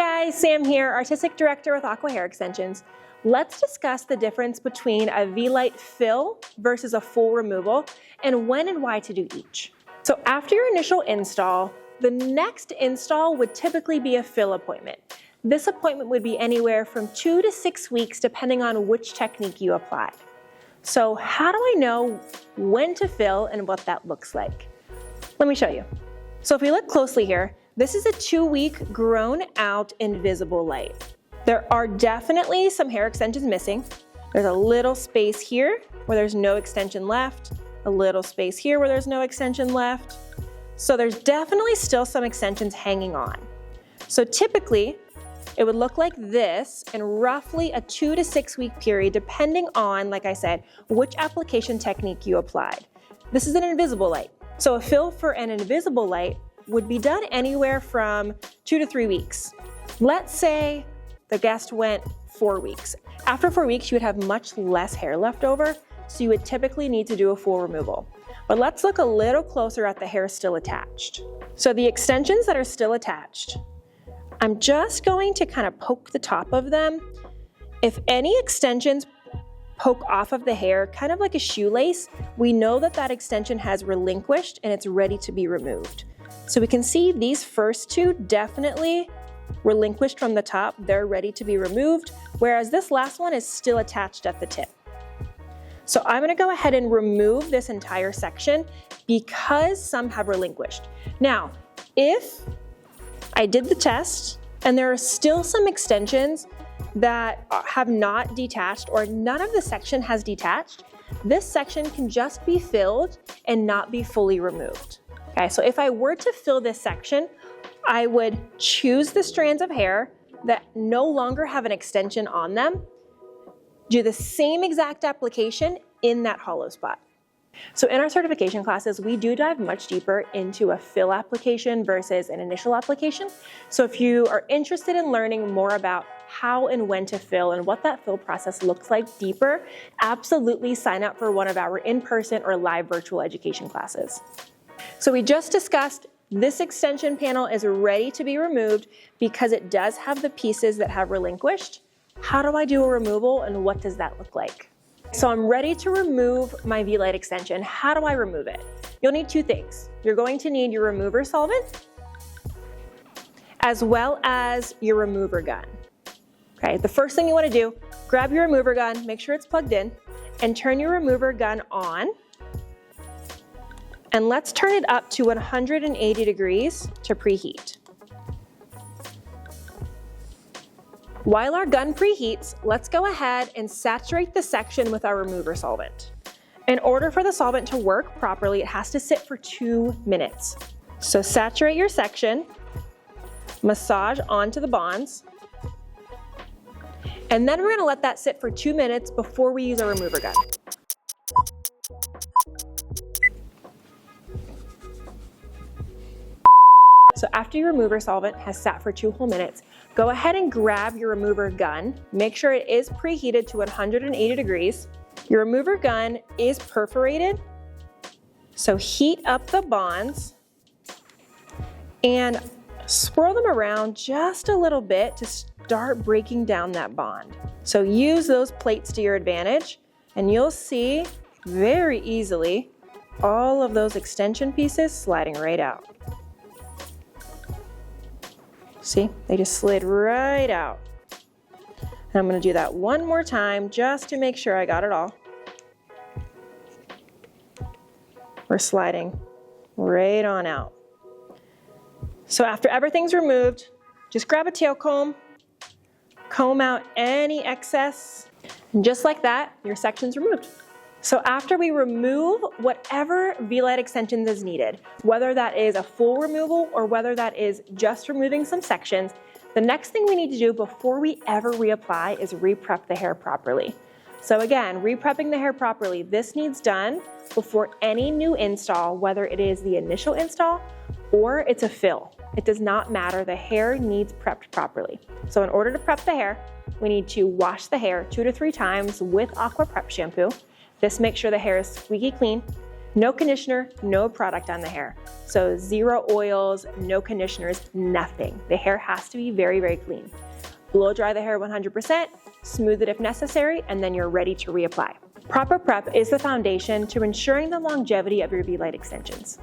guys, Sam here, Artistic Director with Aqua Hair Extensions. Let's discuss the difference between a V-Light fill versus a full removal and when and why to do each. So after your initial install, the next install would typically be a fill appointment. This appointment would be anywhere from 2 to 6 weeks depending on which technique you applied. So how do I know when to fill and what that looks like? Let me show you. So if we look closely here, this is a 2-week grown out invisible light. There are definitely some hair extensions missing. There's a little space here where there's no extension left, a little space here where there's no extension left. So there's definitely still some extensions hanging on. So typically, it would look like this in roughly a 2 to 6 week period, depending on, like I said, which application technique you applied. This is an invisible light. So a fill for an invisible light would be done anywhere from 2 to 3 weeks. Let's say the guest went 4 weeks. After 4 weeks, you would have much less hair left over, so you would typically need to do a full removal. But let's look a little closer at the hair still attached. So the extensions that are still attached, I'm just going to kind of poke the top of them. If any extensions poke off of the hair, kind of like a shoelace, we know that that extension has relinquished and it's ready to be removed. So we can see these first two definitely relinquished from the top. They're ready to be removed, whereas this last one is still attached at the tip. So I'm gonna go ahead and remove this entire section because some have relinquished. Now, if I did the test and there are still some extensions that have not detached or none of the section has detached, this section can just be filled and not be fully removed. Okay, so if I were to fill this section, I would choose the strands of hair that no longer have an extension on them, do the same exact application in that hollow spot. So in our certification classes, we do dive much deeper into a fill application versus an initial application. So if you are interested in learning more about how and when to fill and what that fill process looks like deeper, absolutely sign up for one of our in-person or live virtual education classes. So we just discussed this extension panel is ready to be removed because it does have the pieces that have relinquished. How do I do a removal and what does that look like? So I'm ready to remove my V-Light extension. How do I remove it? You'll need 2 things. You're going to need your remover solvent as well as your remover gun. Okay, the first thing you want to do, grab your remover gun, make sure it's plugged in, and turn your remover gun on. And let's turn it up to 180 degrees to preheat. While our gun preheats, let's go ahead and saturate the section with our remover solvent. In order for the solvent to work properly, it has to sit for 2 minutes. So saturate your section, massage onto the bonds, and then we're gonna let that sit for 2 minutes before we use our remover gun. So after your remover solvent has sat for 2 whole minutes, go ahead and grab your remover gun. Make sure it is preheated to 180 degrees. Your remover gun is perforated, so heat up the bonds and swirl them around just a little bit to start breaking down that bond. So use those plates to your advantage and you'll see very easily all of those extension pieces sliding right out. See, they just slid right out. And I'm gonna do that one more time just to make sure I got it all. We're sliding right on out. So after everything's removed, just grab a tail comb, comb out any excess, and just like that, your section's removed. So after we remove whatever V-Light extensions is needed, whether that is a full removal or whether that is just removing some sections, the next thing we need to do before we ever reapply is re-prep the hair properly. So again, re-prepping the hair properly, this needs done before any new install, whether it is the initial install or it's a fill. It does not matter, the hair needs prepped properly. So in order to prep the hair, we need to wash the hair 2 to 3 times with Aqua Prep shampoo. This makes sure the hair is squeaky clean. No conditioner, no product on the hair. So 0 oils, no conditioners, nothing. The hair has to be very, very clean. Blow dry the hair 100%, smooth it if necessary, and then you're ready to reapply. Proper prep is the foundation to ensuring the longevity of your V-Light extensions.